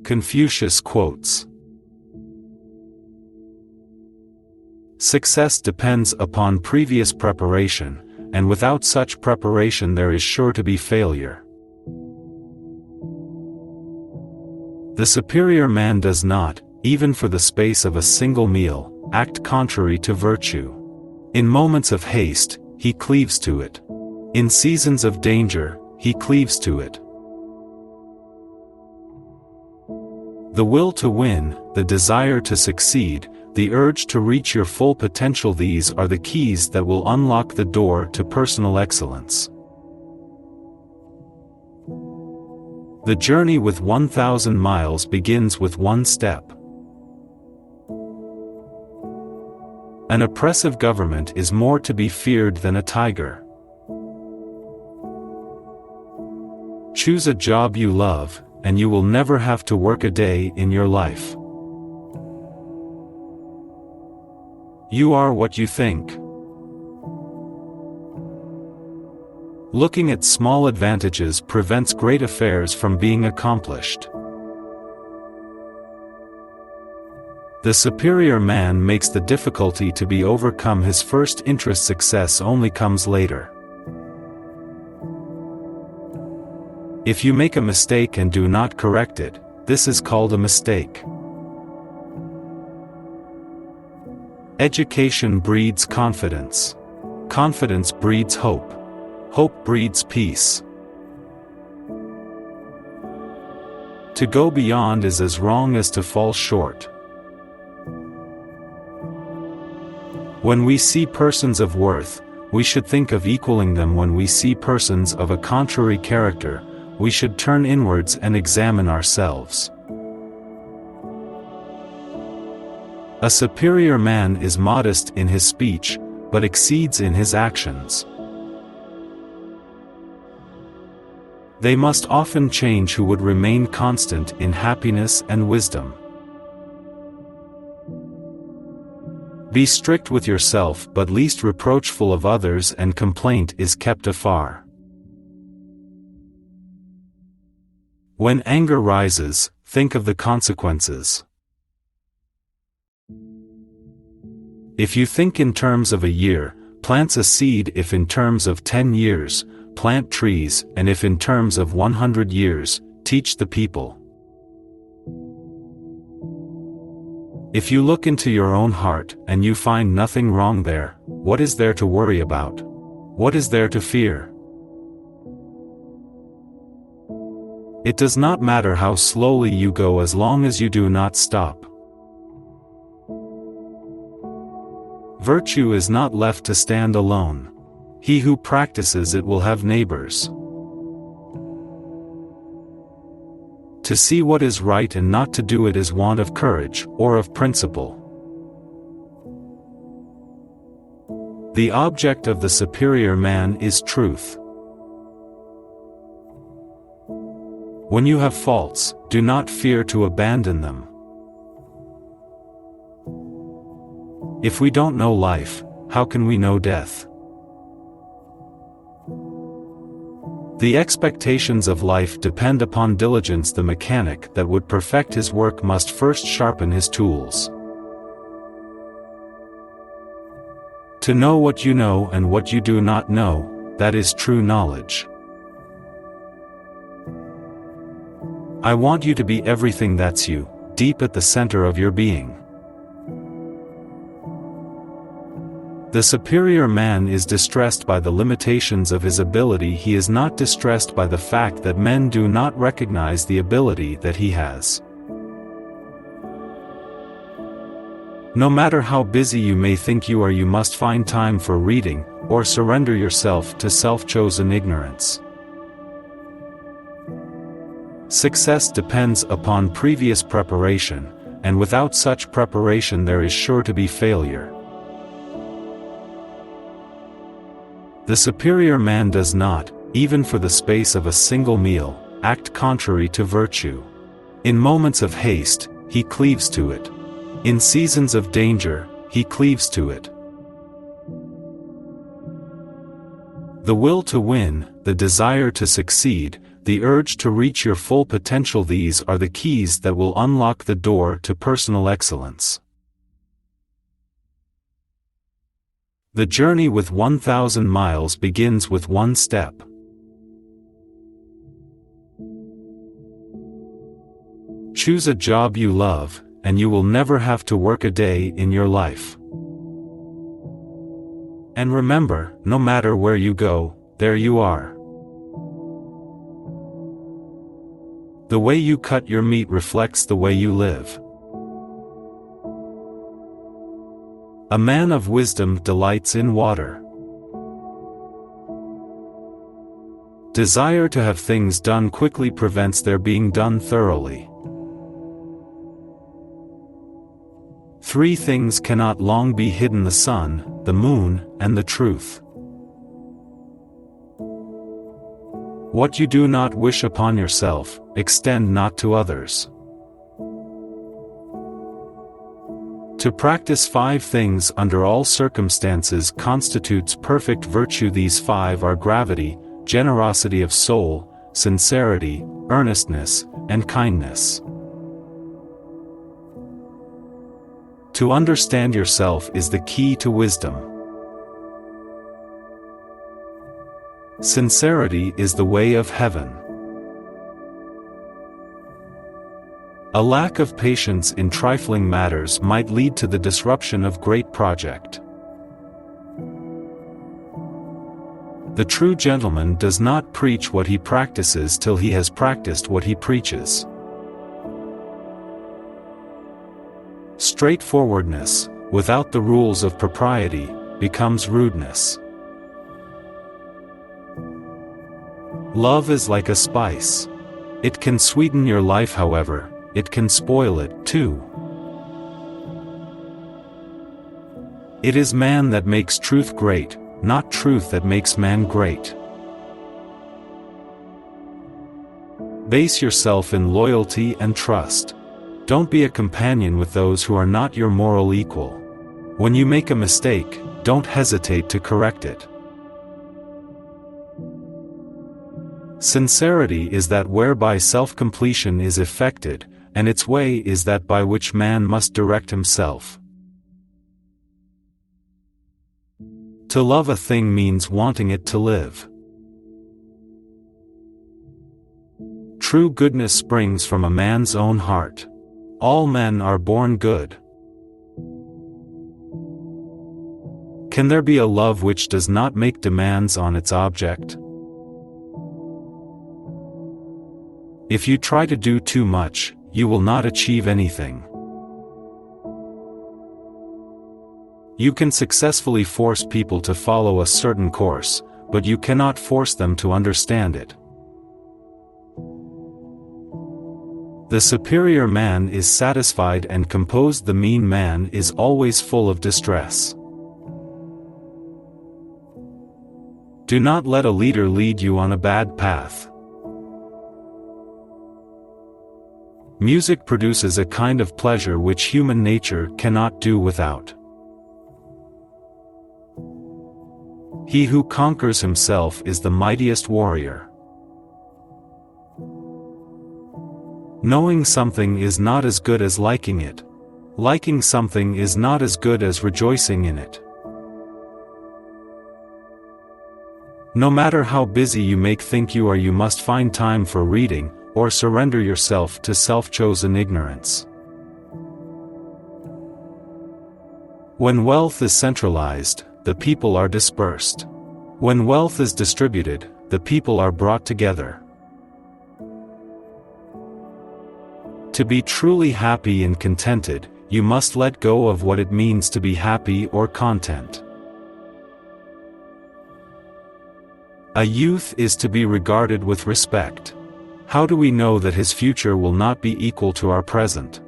Confucius Quotes. Success depends upon previous preparation, and without such preparation there is sure to be failure. The superior man does not, even for the space of a single meal, act contrary to virtue. In moments of haste, he cleaves to it. In seasons of danger, he cleaves to it. The will to win, the desire to succeed, the urge to reach your full potential, these are the keys that will unlock the door to personal excellence. The journey with 1,000 miles begins with one step. An oppressive government is more to be feared than a tiger. Choose a job you love, and you will never have to work a day in your life. You are what you think. Looking at small advantages prevents great affairs from being accomplished. The superior man makes the difficulty to be overcome his first interest. Success only comes later. If you make a mistake and do not correct it, this is called a mistake. Education breeds confidence. Confidence breeds hope. Hope breeds peace. To go beyond is as wrong as to fall short. When we see persons of worth, we should think of equaling them. When we see persons of a contrary character, we should turn inwards and examine ourselves. A superior man is modest in his speech, but exceeds in his actions. They must often change who would remain constant in happiness and wisdom. Be strict with yourself but least reproachful of others, and complaint is kept afar. When anger rises, think of the consequences. If you think in terms of a year, plant a seed. If in terms of 10 years, plant trees, and if in terms of 100 years, teach the people. If you look into your own heart, and you find nothing wrong there, what is there to worry about? What is there to fear? It does not matter how slowly you go as long as you do not stop. Virtue is not left to stand alone. He who practices it will have neighbors. To see what is right and not to do it is want of courage, or of principle. The object of the superior man is truth. When you have faults, do not fear to abandon them. If we don't know life, how can we know death? The expectations of life depend upon diligence. The mechanic that would perfect his work must first sharpen his tools. To know what you know and what you do not know, that is true knowledge. I want you to be everything that's you, deep at the center of your being. The superior man is distressed by the limitations of his ability. He is not distressed by the fact that men do not recognize the ability that he has. No matter how busy you may think you are, you must find time for reading, or surrender yourself to self-chosen ignorance. Success depends upon previous preparation, and without such preparation there is sure to be failure. The superior man does not, even for the space of a single meal, act contrary to virtue. In moments of haste, he cleaves to it. In seasons of danger, he cleaves to it. The will to win, the desire to succeed, the urge to reach your full potential. These are the keys that will unlock the door to personal excellence. The journey with 1,000 miles begins with one step. Choose a job you love, and you will never have to work a day in your life. And remember, no matter where you go, there you are. The way you cut your meat reflects the way you live. A man of wisdom delights in water. Desire to have things done quickly prevents their being done thoroughly. 3 things cannot long be hidden: the sun, the moon, and the truth. What you do not wish upon yourself, extend not to others. To practice 5 things under all circumstances constitutes perfect virtue. These 5 are gravity, generosity of soul, sincerity, earnestness, and kindness. To understand yourself is the key to wisdom. Sincerity is the way of heaven. A lack of patience in trifling matters might lead to the disruption of great project. The true gentleman does not preach what he practices till he has practiced what he preaches. Straightforwardness, without the rules of propriety, becomes rudeness. Love is like a spice. It can sweeten your life, however, it can spoil it, too. It is man that makes truth great, not truth that makes man great. Base yourself in loyalty and trust. Don't be a companion with those who are not your moral equal. When you make a mistake, don't hesitate to correct it. Sincerity is that whereby self-completion is effected, and its way is that by which man must direct himself. To love a thing means wanting it to live. True goodness springs from a man's own heart. All men are born good. Can there be a love which does not make demands on its object? If you try to do too much, you will not achieve anything. You can successfully force people to follow a certain course, but you cannot force them to understand it. The superior man is satisfied and composed. The mean man is always full of distress. Do not let a leader lead you on a bad path. Music produces a kind of pleasure which human nature cannot do without. He who conquers himself is the mightiest warrior. Knowing something is not as good as liking it. Liking something is not as good as rejoicing in it. No matter how busy you may think you are, you must find time for reading, or surrender yourself to self-chosen ignorance. When wealth is centralized, the people are dispersed. When wealth is distributed, the people are brought together. To be truly happy and contented, you must let go of what it means to be happy or content. A youth is to be regarded with respect. How do we know that his future will not be equal to our present?